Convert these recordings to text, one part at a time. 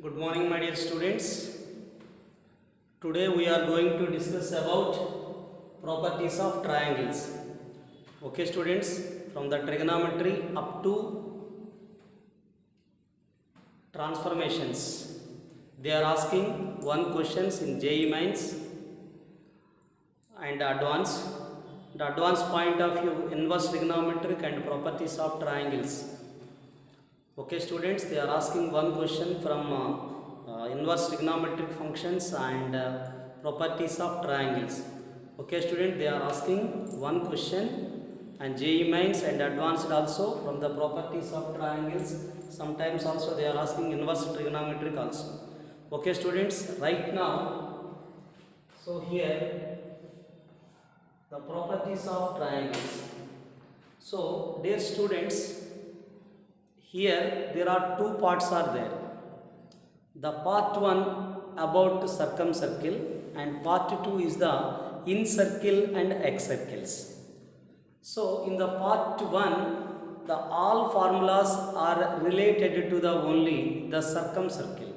Good morning, my dear students. Today we are going to discuss about properties of triangles. Okay, students, from the trigonometry up to transformations. They are asking one questions in JEE Mains and advanced. The advanced point of view, inverse trigonometric and properties of triangles. Okay, students, they are asking one question from inverse trigonometric functions and properties of triangles. Okay, student, they are asking one question and JEE Mains and advanced also from the properties of triangles. Sometimes also they are asking inverse trigonometric also. Okay, students, right now, so here the properties of triangles. So, dear students, here there are two parts are there. The part 1 about circumcircle and part 2 is the incircle and excircles. So in the part 1 the all formulas are related to the only the circumcircle.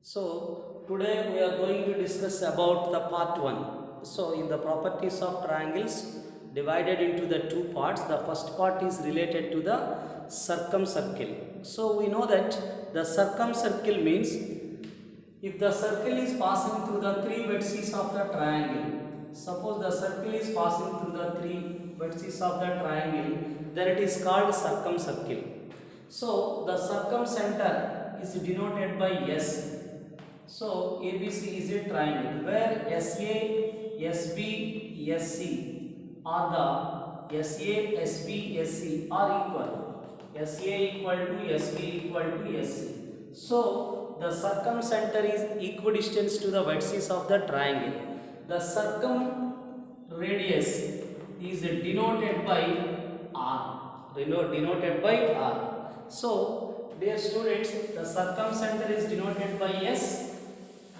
So today we are going to discuss about the part 1. So in the properties of triangles divided into the two parts, the first part is related to the circumcircle. So we know that the circumcircle means if the circle is passing through the three vertices of the triangle, suppose the circle is passing through the three vertices of the triangle, then it is called circumcircle. So the circumcenter is denoted by S. So ABC is a triangle where SA, SB, SC are the SA, SB, SC are equal. SA equal to SB equal to SC. So the circumcenter is equidistant to the vertices of the triangle. The circumradius is denoted by R. Denoted by R. So, dear students, the circumcenter is denoted by S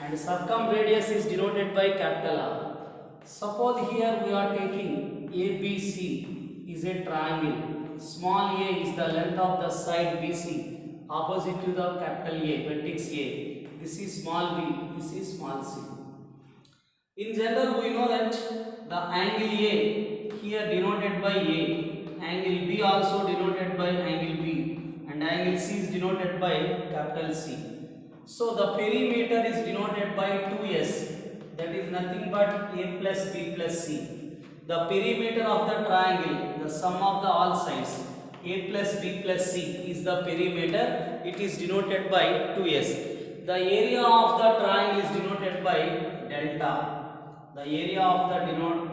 and circumradius is denoted by capital R. Suppose here we are taking ABC is a triangle. Small a is the length of the side BC opposite to the capital A, vertex A. This is small b, this is small c. In general, we know that the angle A here denoted by A, angle B also denoted by angle B, and angle C is denoted by capital C. So the perimeter is denoted by 2S, that is nothing but A plus B plus C. The perimeter of the triangle, the sum of the all sides, A plus B plus C is the perimeter, it is denoted by 2S. The area of the triangle is denoted by delta. The area of the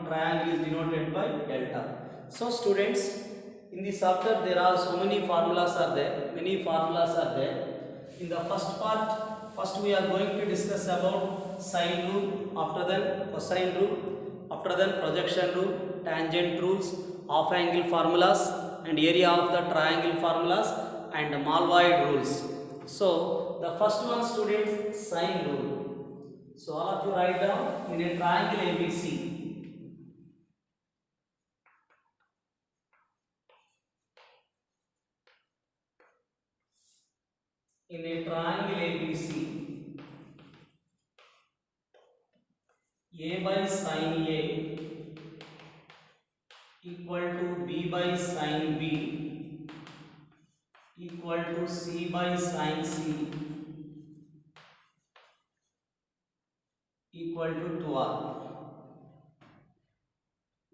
triangle is denoted by delta. So students, in this chapter there are so many formulas are there, many formulas are there. In the first part, first we are going to discuss about sine rule, after then cosine rule, after then projection rule, tangent rules, half angle formulas and area of the triangle formulas and Molevoid rules. So the first one, students, sine rule. So all of you write down in a triangle ABC. In a triangle ABC, A by sine A equal to B by sine B equal to C by sine C equal to 2R.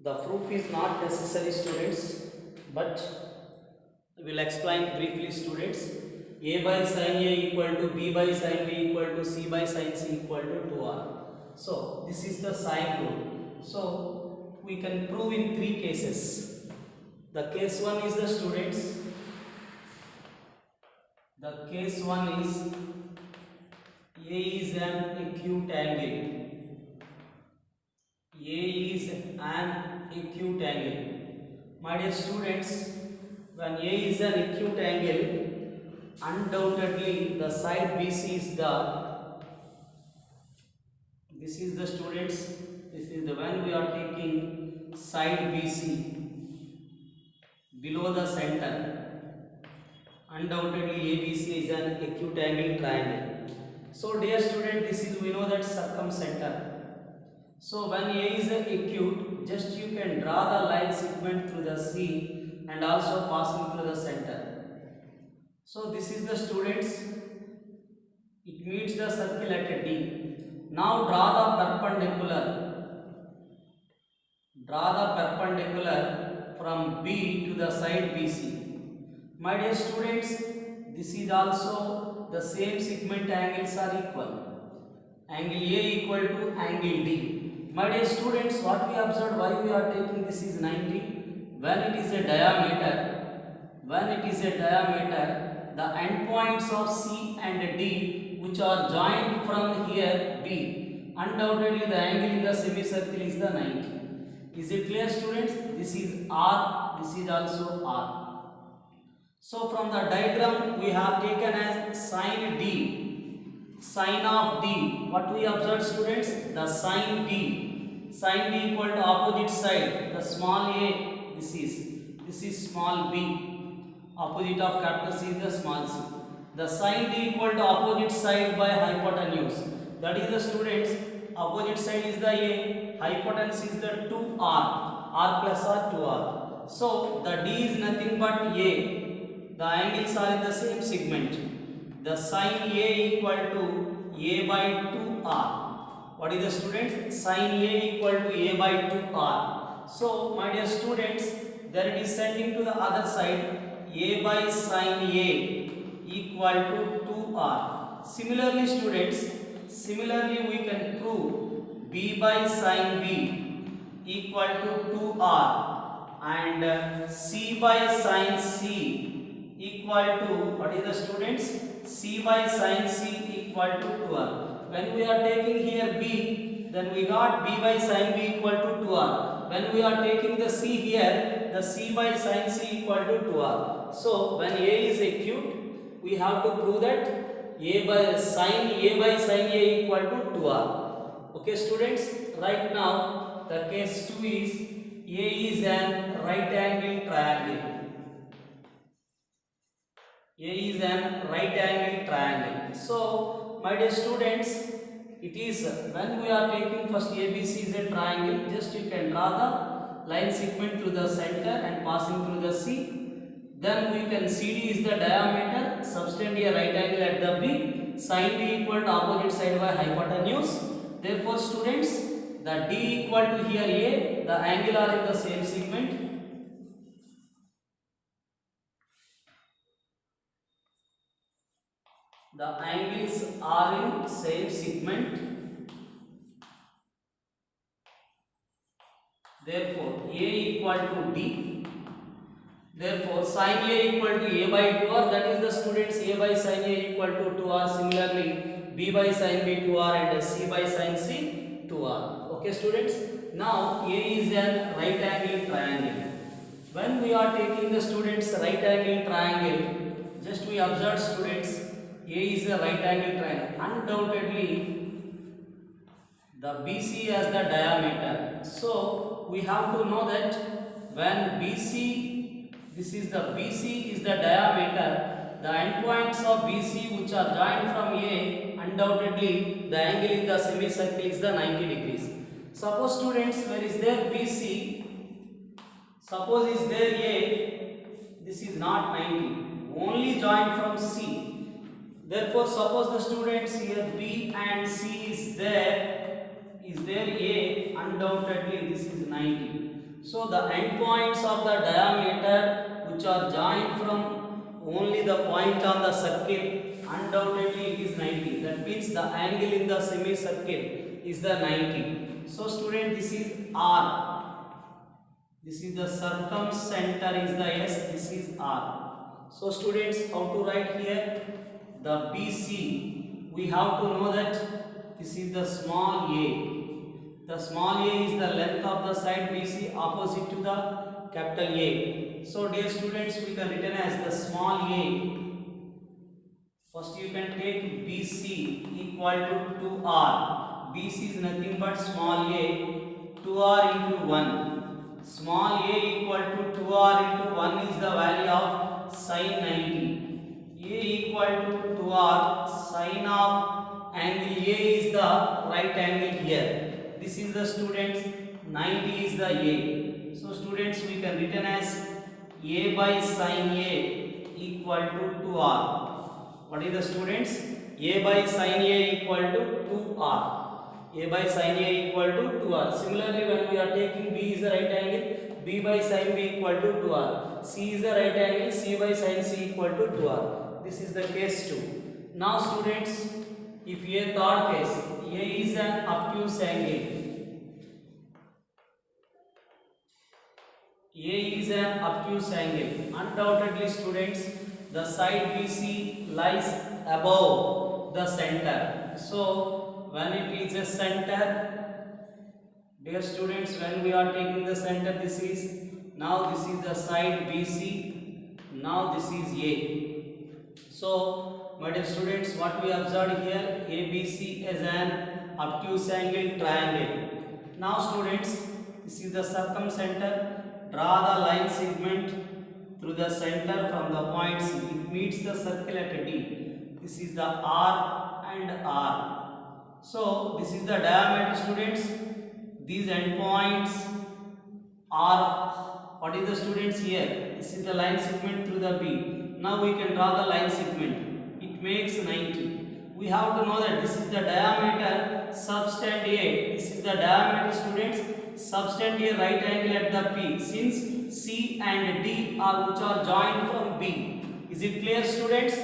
The proof is not necessary, students, but we will explain briefly, students. A by sine A equal to B by sine B equal to C by sine C equal to 2R. So this is the sine rule. So we can prove in three cases. The case one is the students. The case one is A is an acute angle. A is an acute angle. My dear students, when A is an acute angle, undoubtedly the side BC is this is the students, this is the when we are taking side BC below the center, undoubtedly ABC is an an acute angle triangle. So dear student, this is, we know that circumcenter. So when A is acute, just you can draw the line segment through the C and also passing through the center. So this is the students, it meets the circle at a D. Now draw the perpendicular. Draw the perpendicular from B to the side BC. My dear students, this is also the same segment angles are equal. Angle A equal to angle D. My dear students, what we observed, why we are taking this is 90? When it is a diameter, the endpoints of C and D which are joined from here B, undoubtedly the angle in the semicircle is the 90. Is it clear students? This is R, this is also R. So from the diagram we have taken as sine D, sine of D. What we observed students? The sine D. Sine D equal to opposite side. The small a, this is small b. Opposite of capital C is the small c. The sine D equal to opposite side by hypotenuse. That is the students, opposite side is the a, hypotenuse is the 2r, r plus r 2r. So the D is nothing but a. The angles are in the same segment. The sine A equal to A by 2R. What is the students? Sine A equal to A by 2R. So, my dear students, there it is sending to the other side. A by sine A equal to 2R. Similarly, students, we can prove B by sine B equal to 2R and C by sine C equal to, what is the students? C by sine C equal to 2R. When we are taking here B, then we got B by sine B equal to 2R. When we are taking the C here, the C by sine C equal to 2R. So when A is acute, we have to prove that A by sine A equal to 2R. Okay students, right now the case 2 is A is an right angle triangle. A is an right angle triangle. So, my dear students, it is when we are taking first ABC is a triangle, just you can draw the line segment through the center and passing through the C. Then we can CD is the diameter, subtend a right angle at the B, sine D equal to opposite side by hypotenuse. Therefore, students, the D equal to here A, the angle are in the same segment. The angles are in same segment. Therefore, A equal to D. Therefore, sine A equal to A by 2R. That is the students, A by sine A equal to 2R. Similarly, B by sine B 2R and C by sine C 2R. Okay, students. Now, A is an right angle triangle. When we are taking the students right angle triangle, just we observe students. A is a right angle triangle. Undoubtedly, the BC has the diameter. So, we have to know that when BC, this is the BC is the diameter, the endpoints of BC which are joined from A, undoubtedly the angle in the semicircle is the 90 degrees. Suppose students, where is there BC? Suppose is there A, this is not 90, only joined from C. Therefore, suppose the students here B and C is there A, undoubtedly this is 90. So, the endpoints of the diameter which are joined from only the point on the circle, undoubtedly it is 90. That means the angle in the semicircle is the 90. So, student, this is R. This is the circumcenter is the S, this is R. So, students, how to write here? The BC, we have to know that this is the small a. The small a is the length of the side BC opposite to the capital A. So, dear students, we can written as the small a. First, you can take BC equal to 2R. BC is nothing but small a, 2R into 1. Small a equal to 2R into 1 is the value of sine 90. A equal to 2r, sine of angle A is the right angle here. This is the students, 90 is the A. So students, we can written as A by sine A equal to 2r. What is the students? A by sine A equal to 2r. A by sine A equal to 2r. Similarly, when we are taking B is the right angle, B by sine B equal to 2r. C is the right angle, C by sine C equal to 2r. This is the case 2. Now students, if a third case, A is an obtuse angle. A is an obtuse angle. Undoubtedly students, the side BC lies above the center. So when it is a center, dear students, when we are taking the center, this is the side BC, now this is A. So my dear students, what we observed here, ABC is an obtuse angle triangle. Now students, this is the circumcenter. Draw the line segment through the center from the point C. It meets the circle at D. This is the R and R. So this is the diameter students. These endpoints are, what is the students here? This is the line segment through the B. Now we can draw the line segment. It makes 90. We have to know that this is the diameter subtended. This is the diameter students, subtended right angle at the P. Since C and D are which are joined from B. Is it clear students?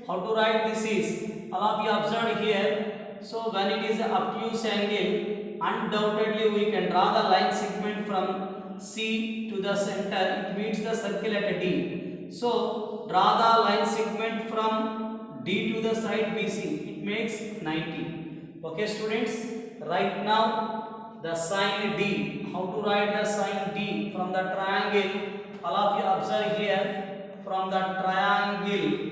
How to write this is? All of you observed here. So when it is an obtuse angle, undoubtedly we can draw the line segment from C to the center. It meets the circle at D. So draw the line segment from D to the side BC. It makes 90. Okay students, right now the sine D. How to write the sine D? From the triangle, all of you observe here, from the triangle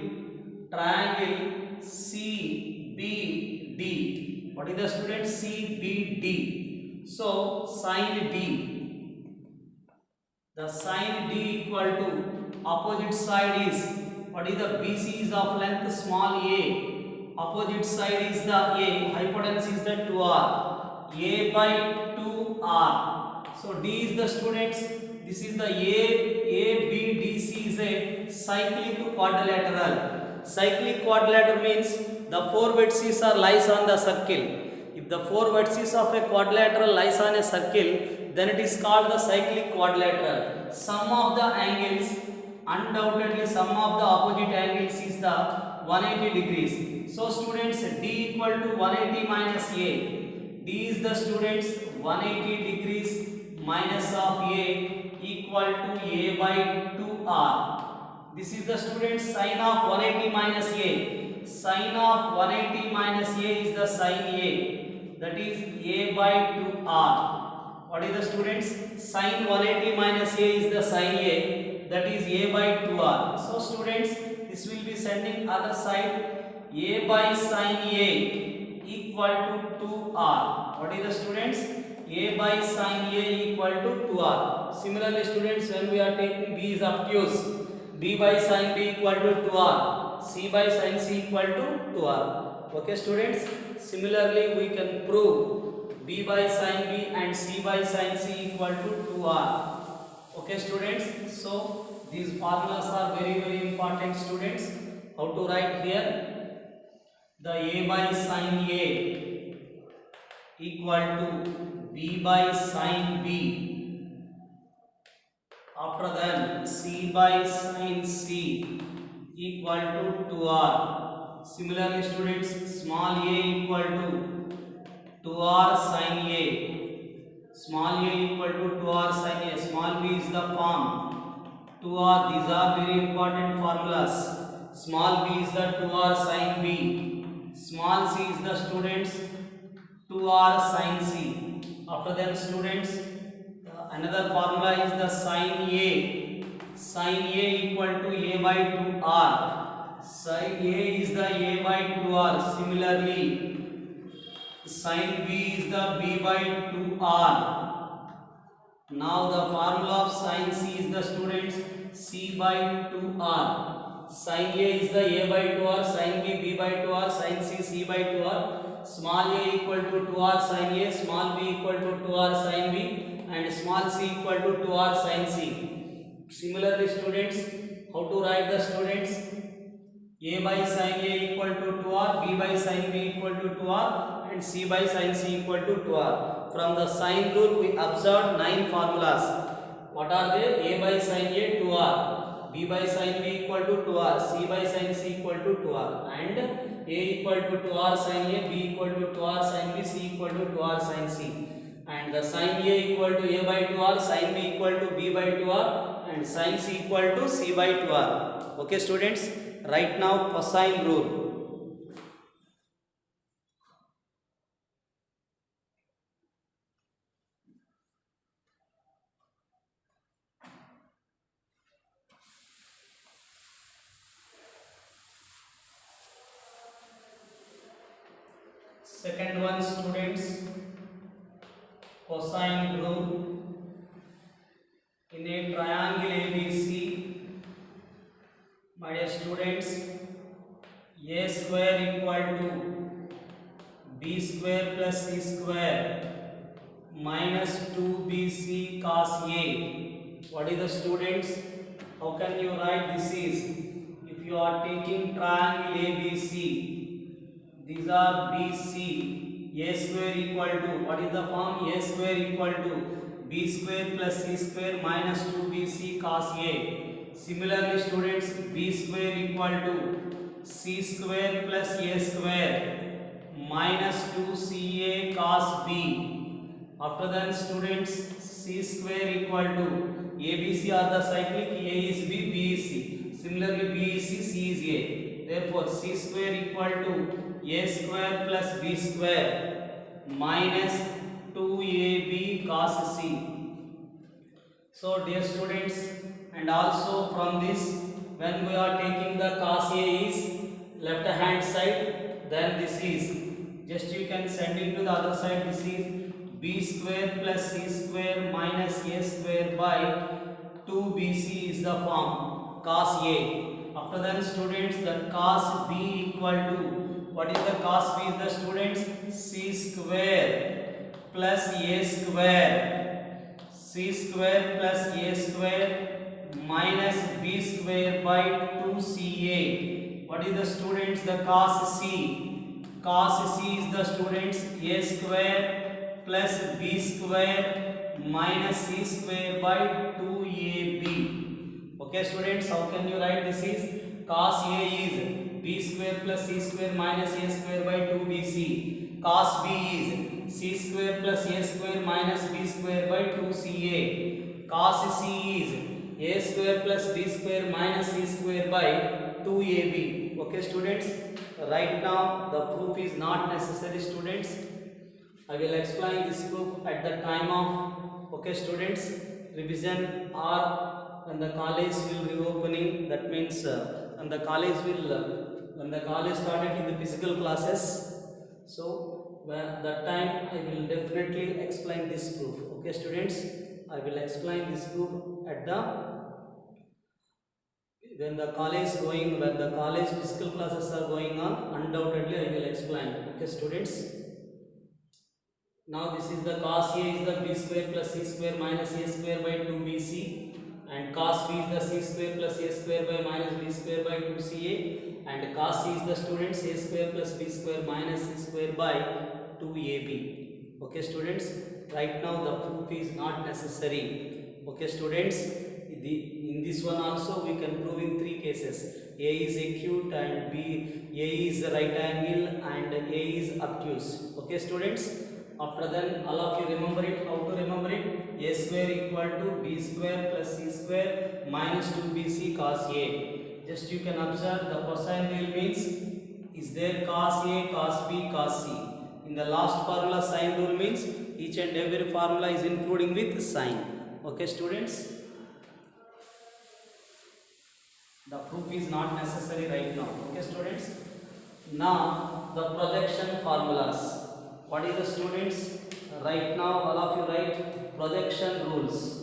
CBD. What is the student? CBD. So sine D. The sine D equal to opposite side is, what is the BC is of length small a. Opposite side is the A. Hypotenuse is the 2r. A by 2r. So D is the students. This is the ABDC is a cyclic quadrilateral. Cyclic quadrilateral means the four vertices are lies on the circle. If the four vertices of a quadrilateral lies on a circle, then it is called the cyclic quadrilateral. Sum of the angles, undoubtedly sum of the opposite angles is the 180 degrees. So students, D equal to 180 minus A. D is the students 180 degrees minus of A equal to A by 2R. This is the students sine of 180 minus A. Sine of 180 minus A is the sine A. That is A by 2R. What is the students? Sine 180 minus A is the sine A. That is A by 2R. So students, this will be sending other side. A by sine A equal to 2R. What is the students? A by sine A equal to 2R. Similarly students, when we are taking B is obtuse, B by sine B equal to 2R. C by sine C equal to 2R. Okay students, similarly we can prove B by sine B and C by sine C equal to 2R. Okay students, so these formulas are very important students. How to write here? The A by sine A equal to B by sine B. After then C by sine C equal to 2R. Similarly students, small a equal to 2R sine A. Small a equal to 2R sine A. Small b is the form. 2R, these are very important formulas. Small b is the 2R sine B. Small c is the students 2R sine C. After them students, another formula is the sine A. Sine A equal to A by 2R. Sine A is the A by 2R. Similarly, sine B is the B by 2R. Now the formula of sine C is the students C by 2R. Sin A is the A by 2R, sin B B by 2R, sin C C by 2R. Small a equal to 2R sin A, small b equal to 2R sin B, and small c equal to 2R sin C. Similarly, students, how to write the students? A by sin A equal to 2R, B by sin B equal to 2R, and C by sin C equal to 2R. From the sine rule, we observed 9 formulas. What are they? A by sin A 2R, B by sin B equal to 2R, C by sin C equal to 2R, and A equal to 2R sin A, B equal to 2R sin B, C equal to 2R sin C. And the sin A equal to A by 2R, sin B equal to B by 2R, and sin C equal to C by 2R. Okay, students, right now cosine rule. Second one, students, cosine rule. In a triangle ABC, my dear students, A square equal to B square plus C square minus 2BC cos A. What is the students? How can you write this is? If you are taking triangle ABC, these are BC, A square equal to, what is the form? A square equal to B square plus C square minus 2BC cos A. Similarly, students, B square equal to C square plus A square minus 2CA cos B. After that, students, C square equal to ABC are the cyclic, A is B, B is C. Similarly, B is C, C is A. Therefore, C square equal to A square plus B square minus 2AB cos C. So, dear students, and also from this, when we are taking the cos A is left hand side, then this is, just you can send it to the other side, this is B square plus C square minus A square by 2BC is the form cos A. After that, students, the cos B equal to, what is the cos B is the students? C square plus A square, C square plus A square minus B square by 2CA. What is the students? The cos C. Cos C is the students A square plus B square minus C square by 2AB. Okay, students, how can you write this is? Cos A is B square plus C square minus A square by 2BC. Cos B is C square plus A square minus B square by 2CA. Cos C is A square plus B square minus C square by 2AB. Okay, students, right now the proof is not necessary, students. I will explain this proof at the time of, okay, students, revision or when the college will be opening. That means when the college started in the physical classes. So that time I will definitely explain this proof. Okay, students, I will explain this proof at the when the college physical classes are going on. Undoubtedly I will explain. Okay, students. Now this is the cos A is the B square plus C square minus A square by 2BC, and cos B is the C square plus A square by minus B square by 2CA, and cos C is the students A square plus B square minus C square by 2AB. Okay, students, right now the proof is not necessary. Okay, students, in this one also we can prove in 3 cases. A is acute and A is right angle and A is obtuse. Okay, students. After then, all of you remember it. How to remember it? A square equal to B square plus C square minus 2BC cos A. Just you can observe the cosine rule means, is there cos A, cos B, cos C. In the last formula, sine rule means each and every formula is including with sine. Okay, students? The proof is not necessary right now. Okay, students? Now, the projection formulas. What is the students? Right now, all of you write projection rules.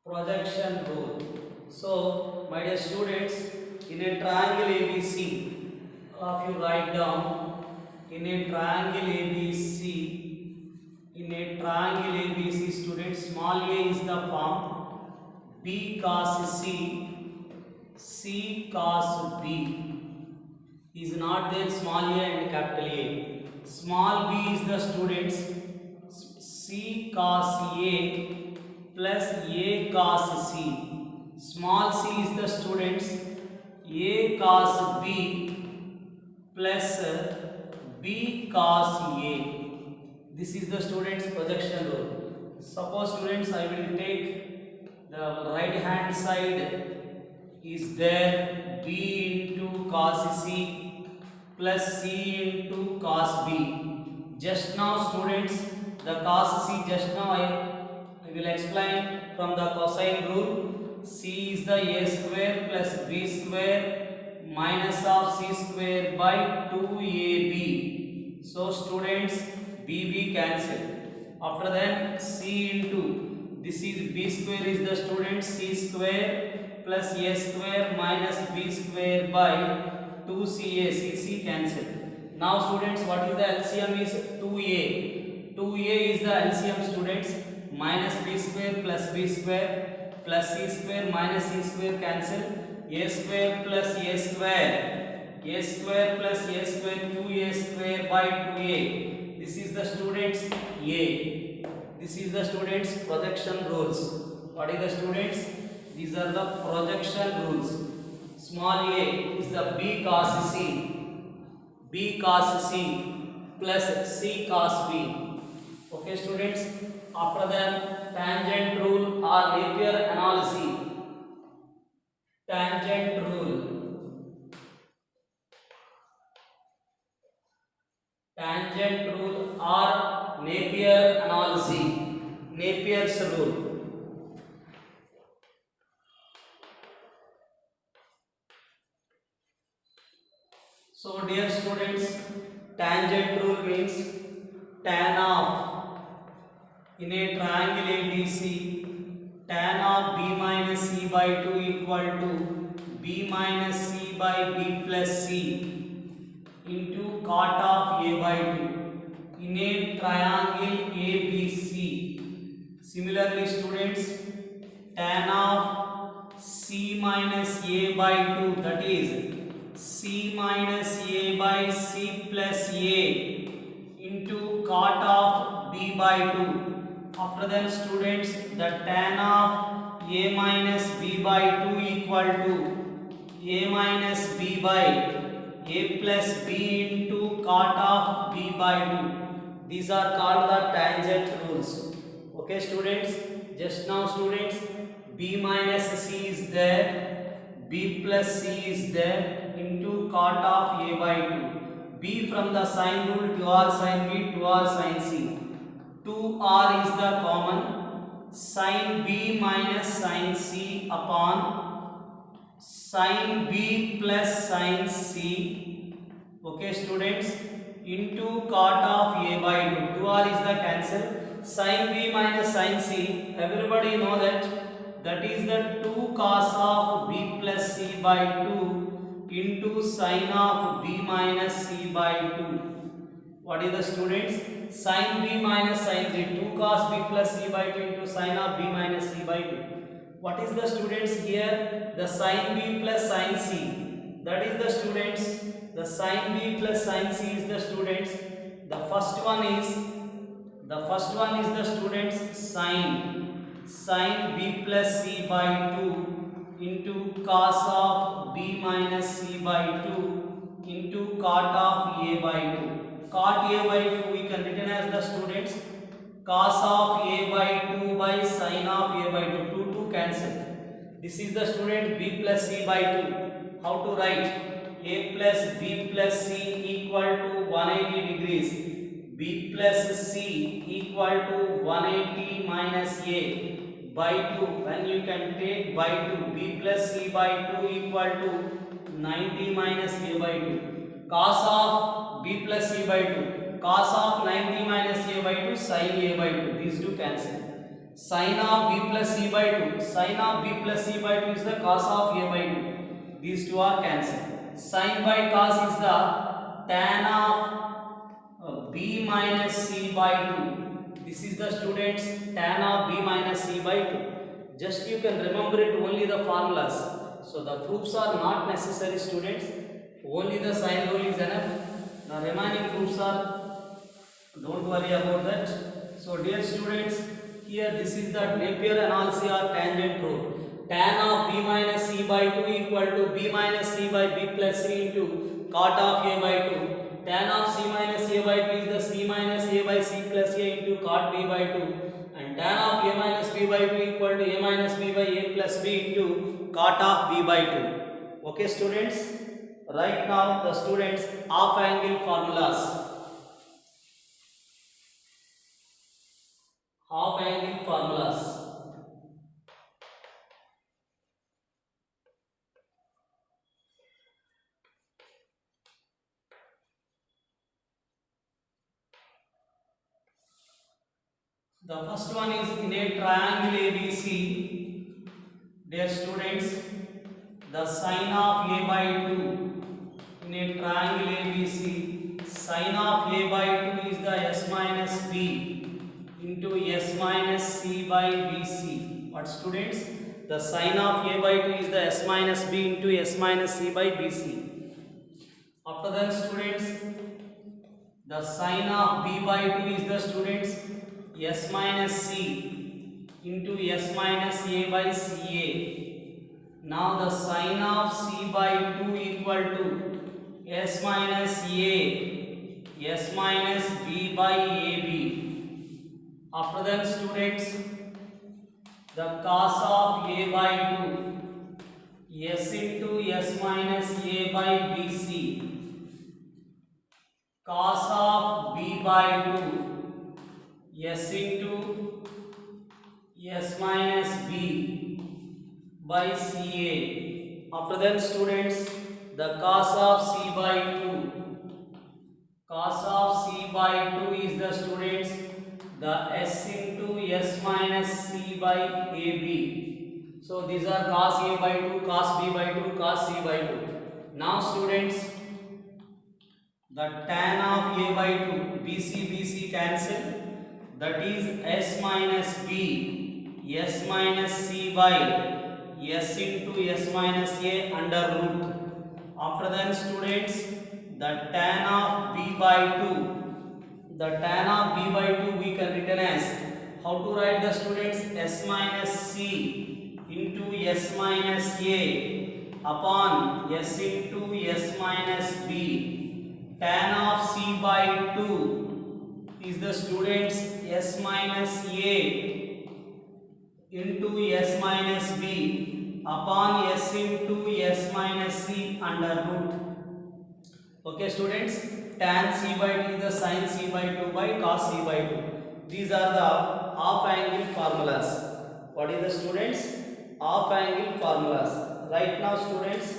Projection rule. So, my dear students, in a triangle ABC, all of you write down, in a triangle ABC, in a triangle ABC, students, small a is the form, B cos C, C cos B is not there, small a and capital A. Small b is the students, C cos A plus A cos C. Small c is the students, A cos B plus B cos A. This is the students projection rule. Suppose students, I will take the right hand side is there, B into cos C plus C into cos B. Just now students, the cos C, just now I will explain from the cosine rule. C is the A square plus B square minus of C square by 2AB. So students, BB cancel. After that, C into, this is B square is the student, C square plus A square minus B square by 2CA, CC cancel. Now students, what is the LCM is 2A. 2A is the LCM students, minus B square plus B square plus C square minus C square cancel. A square plus A square, A square plus A square, 2A square by 2A. This is the students A. This is the students projection rules. What is the students? These are the projection rules. Small a is the B cos C, B cos C plus C cos B. Okay students, after that tangent rule or Napier analogy. Tangent rule. Tangent rule or Napier analogy. Napier's rule. So dear students, tangent rule means tan of, in a triangle ABC, tan of B minus C by 2 equal to B minus C by B plus C into cot of A by 2 in a triangle ABC. Similarly students, tan of C minus A by 2, that is C minus A by C plus A into cot of B by 2. After that students, the tan of A minus B by 2 equal to A minus B by A plus B into cot of B by 2. These are called the tangent rules. Okay students, just now students, B minus C is there, B plus C is there into cot of A by 2. B from the sine rule, 2R sin B, 2R sin C. 2R is the common, sin B minus sin C upon sin B plus sin C. Okay students, into cot of A by 2. 2R is the cancel. Sin B minus sin C, everybody know that is the 2 cos of B plus C by 2 into sin of B minus C by 2. What is the students? Sin B minus sin C, 2 cos B plus C by 2 into sin of B minus C by 2. What is the students here? The sin B plus sin C. That is the students, the sin B plus sin C is the students. The first one is the students sin B plus C by 2 into cos of B minus C by 2 into cot of A by 2. Cot A by 2 we can written as the students cos of A by 2 by sin of A by 2. 2 cancel. This is the student B plus C by 2. How to write? A plus B plus C equal to 180 degrees. B plus C equal to 180 minus A by 2. When you can take by 2, B plus C by 2 equal to 90 minus A by 2. Cos of B plus C by 2. Cos of 90 minus A by 2, sin A by 2. These two cancel. Sine of b plus c by 2. Sine of b plus c by 2 is the cos of a by 2. These two are cancelled. Sine by cos is the tan of b minus c by 2. This is the students tan of b minus c by 2. Just you can remember it only the formulas. So the proofs are not necessary, students. Only the sine rule is enough. The remaining proofs are, don't worry about that. So dear students, here this is the Napier analysis or tangent rule. Tan of b minus c by 2 equal to b minus c by b plus c into cot of a by 2. Tan of c minus a by 2 is the c minus a by c plus a into cot b by 2. And tan of a minus b by 2 equal to a minus b by a plus b into cot of b by 2. Okay students, right now the students half angle formulas. Half angle formulas. The first one is in a triangle ABC. Dear students, the sine of a by 2 in a triangle ABC, sine of a by 2 is the s minus b into s minus c by bc. What students? The sine of a by 2 is the s minus b into s minus c by bc. After that students, the sine of b by 2 is the students s minus c into s minus a by ca. Now the sine of c by 2 equal to s minus a, s minus b by ab. After that students, the cos of a by 2 s into s minus a by bc, cos of b by 2 s into s minus b by ca. After that students, the cos of c by 2, cos of c by 2 is the students the s into s minus c by ab. So these are cos a by 2, cos b by 2, cos c by 2. Now students, the tan of a by 2, bc cancel, that is s minus b, s minus c by s into s minus a under root. After that students, the tan of b by 2, the tan of b by 2 we can written as, how to write the students, s minus c into s minus a upon s into s minus b. Tan of c by 2 is the students s minus a into s minus b upon s into s minus c under root. Okay students, tan c by 2 is the sin c by 2 by cos c by 2. These are the half angle formulas. What is the students? Half angle formulas. Right now students,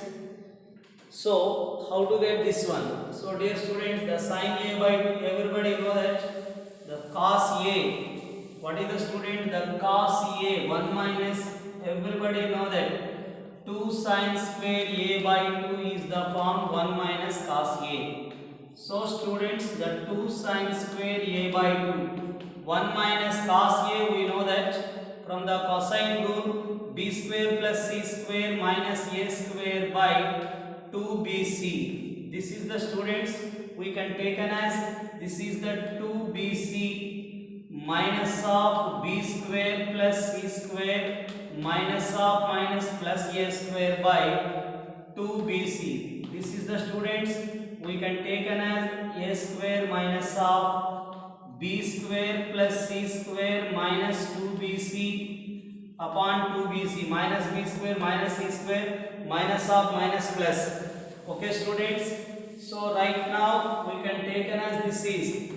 so how to get this one? So dear students, the sin a by 2, everybody know that the cos a. What is the student? The cos a 1 minus, everybody know that 2 sin square a by 2 is the form 1 minus cos a. So students, the 2 sin square a by 2, 1 minus cos a, we know that from the cosine rule, b square plus c square minus a square by 2bc. This is the students, we can take as, this is the 2bc minus of b square plus c square minus of minus plus a square by 2bc. This is the students, we can take as a square minus of b square plus c square minus 2bc upon 2bc minus b square minus c square minus of minus plus. Okay students, so right now we can take as this is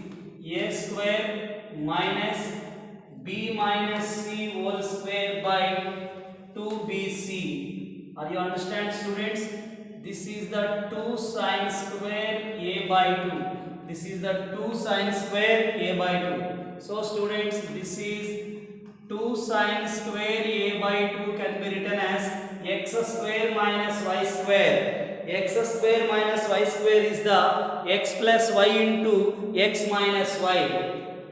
a square minus b minus c whole square by 2bc. Are you understand students? This is the 2 sin square a by 2. This is the 2 sin square a by 2. So students, this is 2 sin square a by 2 can be written as x square minus y square. X square minus y square is the x plus y into x minus y.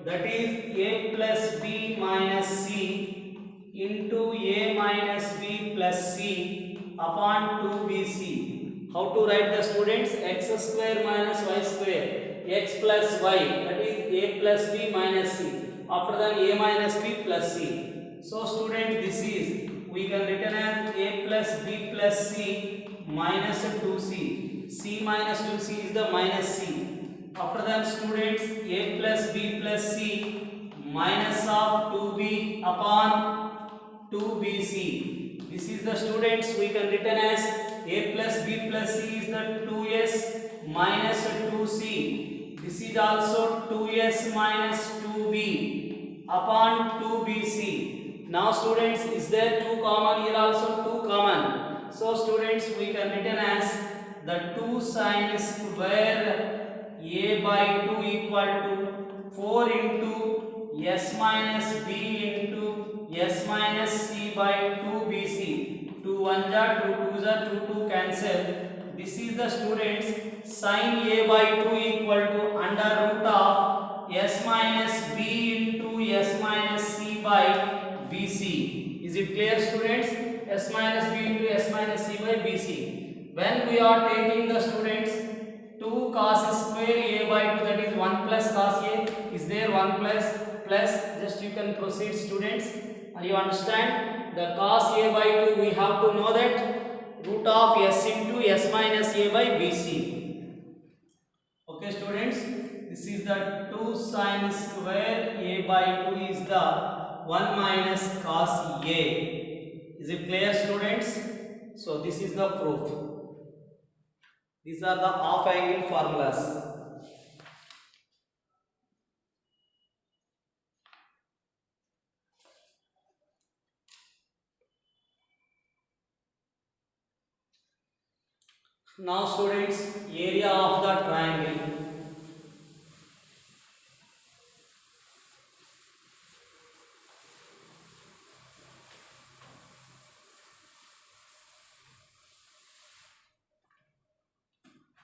That is a plus b minus c into a minus b plus c upon 2bc. How to write the students? X square minus y square, x plus y, that is a plus b minus c. After that a minus b plus c. So students, this is, we can written as a plus b plus c minus 2c. C minus 2c is the minus c. After that students, a plus b plus c minus of 2b upon 2bc. This is the students, we can written as a plus b plus c is the 2s minus 2c. This is also 2s minus 2b upon 2bc. Now students, is there 2 common? Here also 2 common. So students, we can written as the 2 sin square a by 2 equal to 4 into s minus b into s minus c by 2bc. 2 1 are 2 2s are 2 2 cancel. This is the students sin a by 2 equal to under root of s minus b into s minus c by bc. Is it clear students? S minus b into s minus c by bc. When we are taking the students 2 cos square a by 2, that is 1 plus cos a. Is there 1 plus? Just you can proceed students. Are you understand? The cos a by 2, we have to know that root of s into s minus a by bc. Okay students, this is the 2 sin square a by 2 is the 1 minus cos a. Is it clear students? So this is the proof. These are the half angle formulas. Now students, area of the triangle.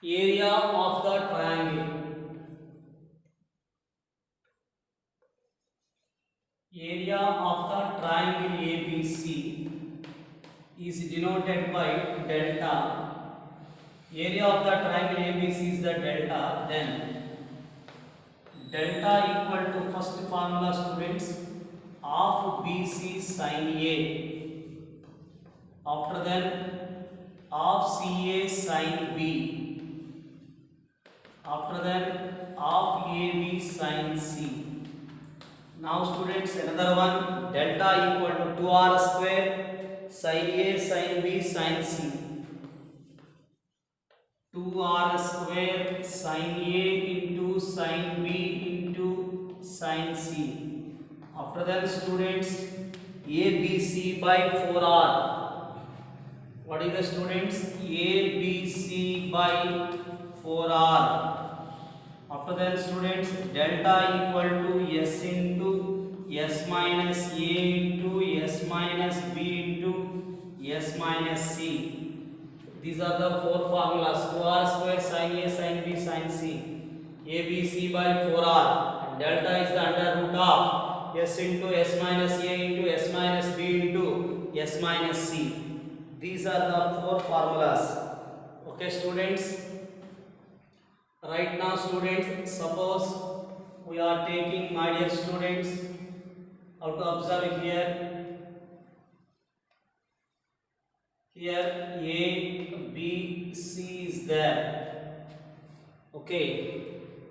Area of the triangle. Area of the triangle ABC is denoted by delta. Area of the triangle ABC is the delta. Then delta equal to, first formula students, half BC sin A. After then half CA sin B. After that half AB sin C. Now students, another one, delta equal to 2r square sin A sin B sin C. 2r square sin A into sin B into sin C. After that students, ABC by 4r. What is the students? ABC by 4r. After that students, delta equal to s into s minus a into s minus b into s minus c. These are the 4 formulas. 2r square sin a sin b sin c. ABC by 4r. And delta is the under root of s into s minus a into s minus b into s minus c. These are the 4 formulas. Okay students. Right now students, suppose we are taking, my dear students, how to observe here. Here A, B, C is there. Okay.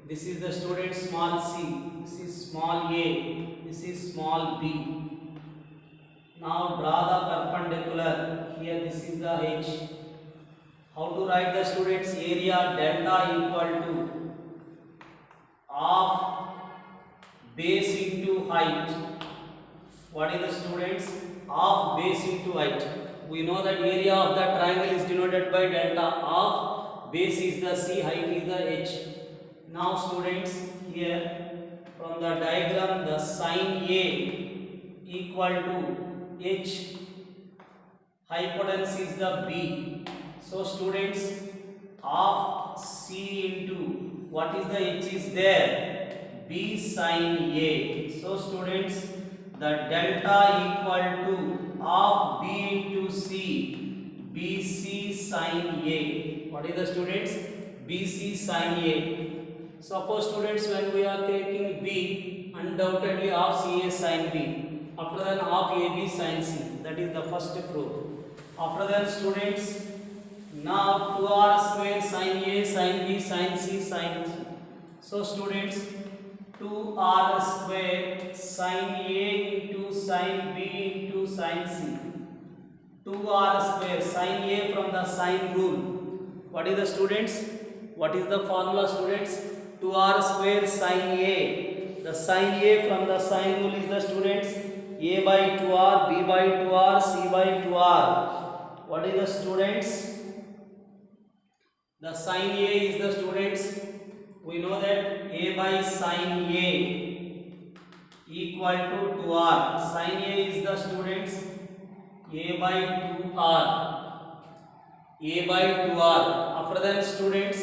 This is the student small c. This is small a. This is small b. Now draw the perpendicular. Here this is the h. How to write the students? Area delta equal to half base into height. What is the students? Half base into height. We know that area of the triangle is denoted by delta. Half base is the c, height is the h. Now students, here from the diagram, the sin A equal to h, hypotenuse is the b. So students, half c into what is the h is there, b sin a. So students, the delta equal to half b into c, bc sin a. What is the students, bc sin a. Suppose students, when we are taking b, undoubtedly half ca sin b, after that half ab sin c. That is the first proof. After that students, now 2r square sin a sin b sin c sin 3. So students, 2r square sin a into sin b into sin c. 2r square sin a from the sin rule. What is the students? What is the formula students? 2r square sin a. The sin a from the sin rule is the students a by 2r, b by 2r, c by 2r. What is the students? The sin a is the students, we know that a by sin a equal to 2r. Sin a is the students a by 2r. A by 2r. After that students,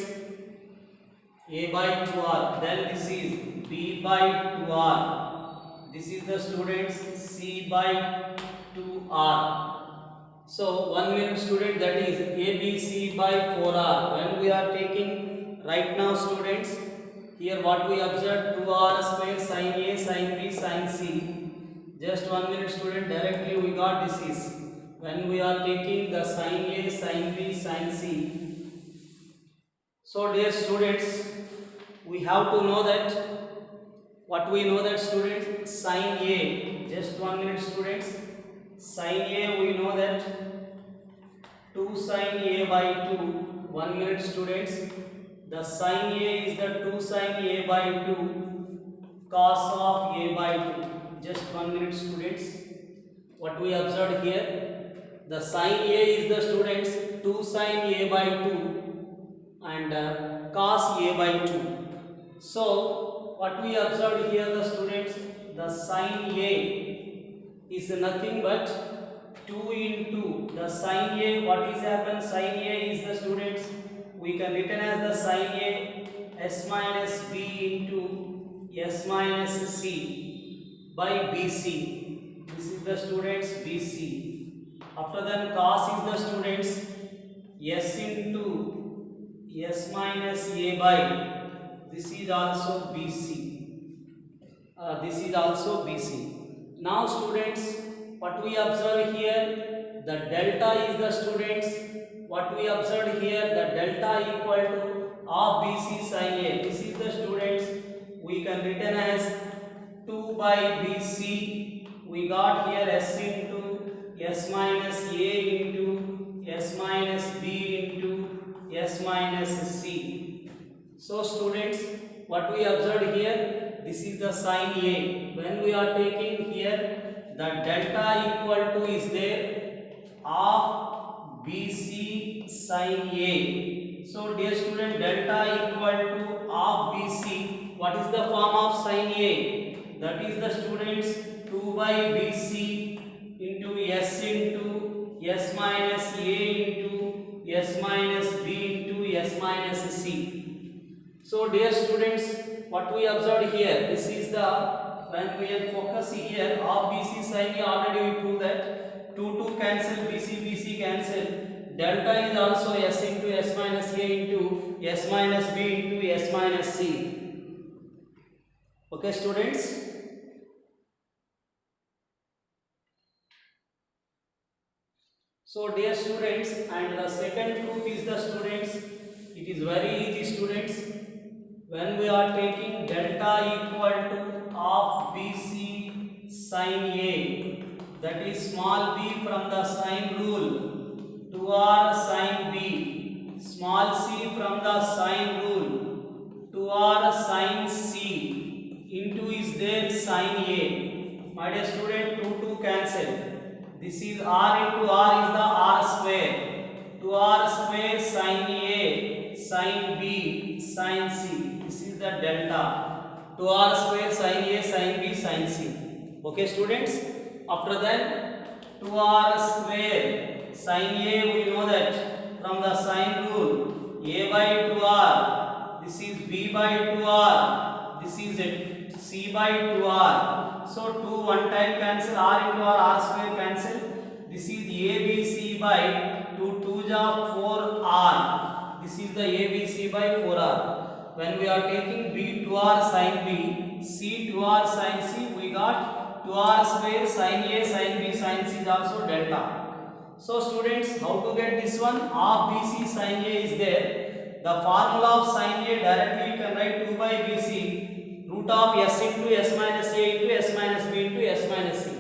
a by 2r. Then this is b by 2r. This is the students c by 2r. So 1 minute student, that is abc by 4r. When we are taking right now students, here what we observe, 2r square sin a sin b sin c. Just 1 minute student, directly we got this is when we are taking the sin a sin b sin c. So dear students, we have to know that, what we know that students, sin a, just 1 minute students, sin a we know that 2 sin a by 2. 1 minute students, the sin a is the 2 sin a by 2 cos of a by 2. Just 1 minute students, what we observed here, the sin a is the students 2 sin a by 2 and cos a by 2. So what we observed here the students, the sin a is nothing but 2 into the sin a. What is happened, sin a is the students, we can written as the sin a s minus b into s minus c by bc. This is the students bc. After that cos is the students s into s minus a by, this is also bc. This is also bc. Now students, what we observe here, the delta is the students, what we observed here, the delta equal to half bc sin a. This is the students, we can written as 2 by bc. We got here s into s minus a into s minus b into s minus c. So students, what we observed here, this is the sin a. When we are taking here, the delta equal to is there half bc sin a. So dear student, delta equal to half bc. What is the form of sin a? That is the students 2 by bc into s into s minus a into s minus b into s minus c. So dear students, what we observed here, this is the, when we are focus here, half bc sin a, already we proved that 2 cancel, bc cancel, delta is also s into s minus a into s minus b into s minus c. Okay students, so dear students, and the second proof is the students, it is very easy students. When we are taking delta equal to half bc sin a, that is small b from the sin rule, 2r sin b, small c from the sin rule, 2r sin c into is there sin a. My dear student, 2 cancel. This is r into r is the r square, 2r square sin a sin b sin c. This is the delta, 2r square sin a sin b sin c. Okay students, After then 2r square sin a, we know that from the sine rule, a by 2r, this is b by 2r, this is it c by 2r. So 2 one time cancel, r into r square cancel. This is abc by 2 2s are 4r. This is the abc by 4r. When we are taking b 2r sin b, c 2r sin c, we got 2r square sin a sin b sin c is also delta. So students, how to get this one? Half bc sin a is there. The formula of sin a directly you can write 2 by bc root of s into s minus a into s minus b into s minus c.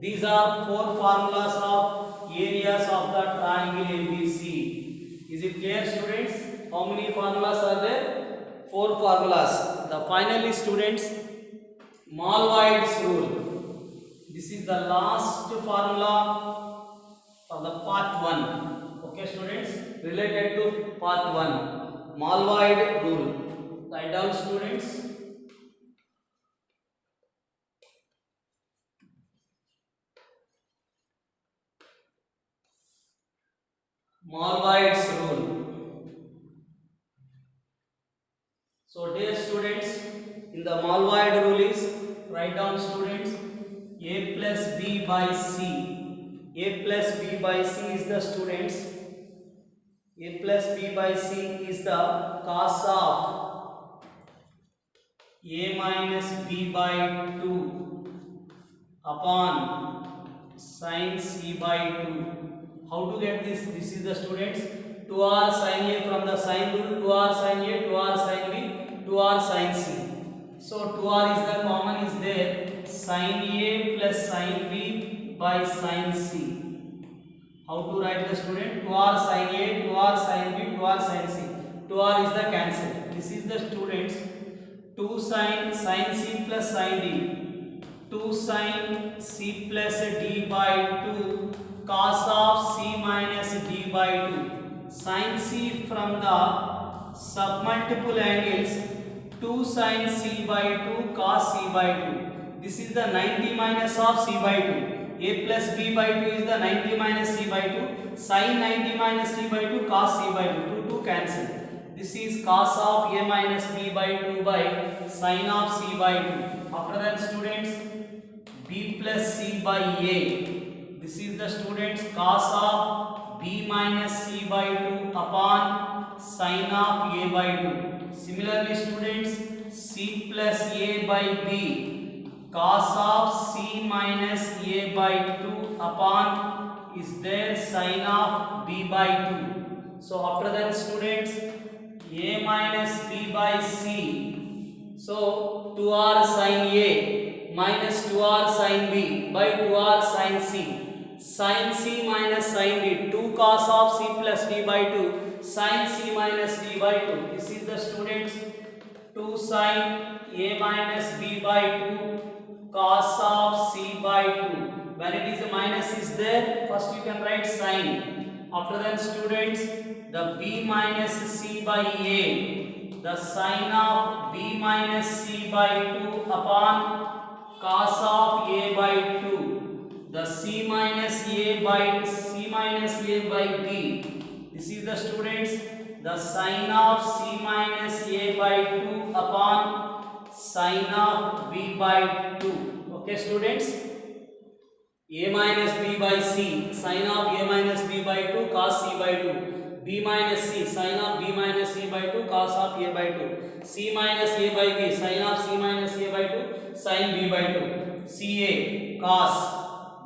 These are 4 formulas of areas of the triangle ABC. Is it clear, students? How many formulas are there? 4 formulas. The finally, students, Mollweird's rule. This is the last formula for the part 1. Okay, students, related to part 1. Mollweird rule. Write down, students. Mollweird's rule. So dear students, in the Mollweird rule is, write down, students, a plus b by c. A plus b by c is the, students, a plus b by c is the cos of a minus b by 2 upon sin c by 2. How to get this? This is the, students, 2r sin a from the sine rule, 2r sin a, 2r sin b, 2r sin c. So 2r is the common is there, sin a plus sin b by sin c. How to write the, student? 2r sin a, 2r sin b, 2r sin c. 2r is the cancel. This is the, students, 2 sin c plus sin d, 2 sin c plus d by 2 cos of c minus d by 2. Sin c from the submultiple angles, 2 sin c by 2 cos c by 2. This is the 90 minus of c by 2. A plus b by 2 is the 90 minus c by 2. Sin 90 minus c by 2 cos c by 2. 2 cancel. This is cos of a minus b by 2 by sin of c by 2. After that, students, b plus c by a. This is the, students, cos of b minus c by 2 upon sin of a by 2. Similarly, students, c plus a by b, cos of c minus a by 2 upon is there sin of b by 2. So after that, students, a minus b by c. So 2r sin a minus 2r sin b by 2r sin c. Sin c minus sin d, 2 cos of c plus d by 2 sin c minus d by 2. This is the, students, 2 sin a minus b by 2 cos of c by 2. When it is a minus is there, first you can write sin. After that, students, the b minus c by a, the sin of b minus c by 2 upon cos of a by 2. The c minus a by b. This is the, students, the sin of c minus a by 2 upon sin of b by 2. Okay, students, a minus b by c, sin of a minus b by 2 cos c by 2. b minus c, sin of b minus c by 2 cos of a by 2. c minus a by b, sin of c minus a by 2 sin b by 2. ca cos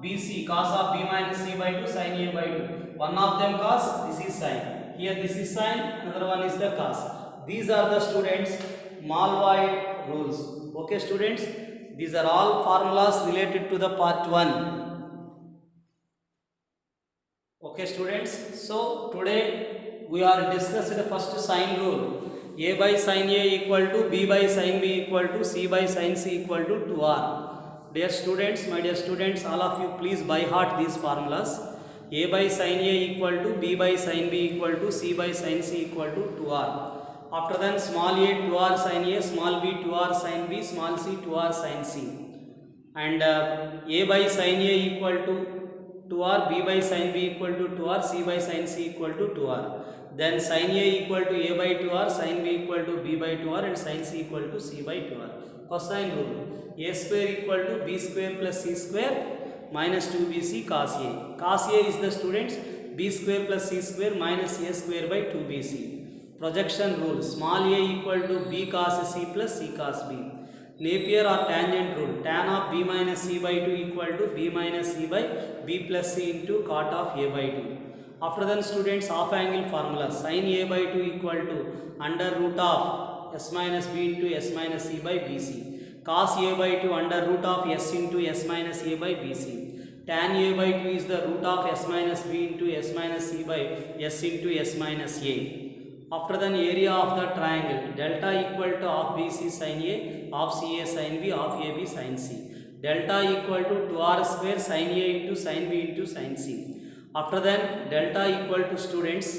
bc, cos of b minus c by 2 sin a by 2. One of them cos, this is sin. Here this is sin, another one is the cos. These are the, students, Mollweird rules. Okay, students, these are all formulas related to the part 1. Okay, students, so today we are discussed the first sine rule. A by sin a equal to b by sin b equal to c by sin c equal to 2r. Dear students, my dear students, all of you please by heart these formulas. A by sin a equal to b by sin b equal to c by sin c equal to 2r. After then, small a 2r sin a, small b 2r sin b, small c 2r sin c. and a by sin a equal to 2r, b by sin b equal to 2r, c by sin c equal to 2r. Then sin a equal to a by 2r, sin b equal to b by 2r, and sin c equal to c by 2r. Cosine rule: a square equal to b square plus c square minus 2bc cos a. Cos a is the students b square plus c square minus a square by 2bc. Projection rule: small a equal to b cos c plus c cos b. Napier or tangent rule: tan of b minus c by 2 equal to b minus c by b plus c into cot of a by 2. After then students, half angle formula: sin a by 2 equal to under root of s minus b into s minus c by bc. Cos a by 2 under root of s into s minus a by bc. Tan a by 2 is the root of s minus b into s minus c by s into s minus a. After then, area of the triangle: delta equal to half bc sin a, half ca sin b, half ab sin c. Delta equal to 2r square sin a into sin b into sin c. After then, delta equal to students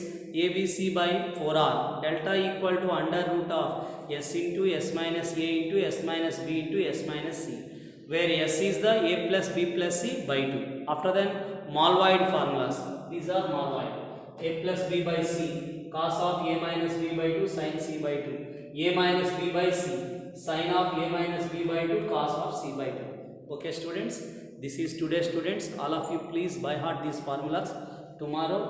abc by 4r. Delta equal to under root of s into s minus a into s minus b into s minus c, where s is the a plus b plus c by 2. After then, Molevoid formulas: these are Molevoid: a plus b by c cos of a minus b by 2 sin c by 2, a minus b by c sin of a minus b by 2 cos of c by 2. Okay students, this is today students. All of you please by heart these formulas. Tomorrow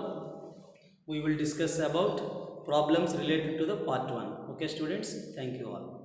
we will discuss about problems related to the part 1. Okay students, thank you all.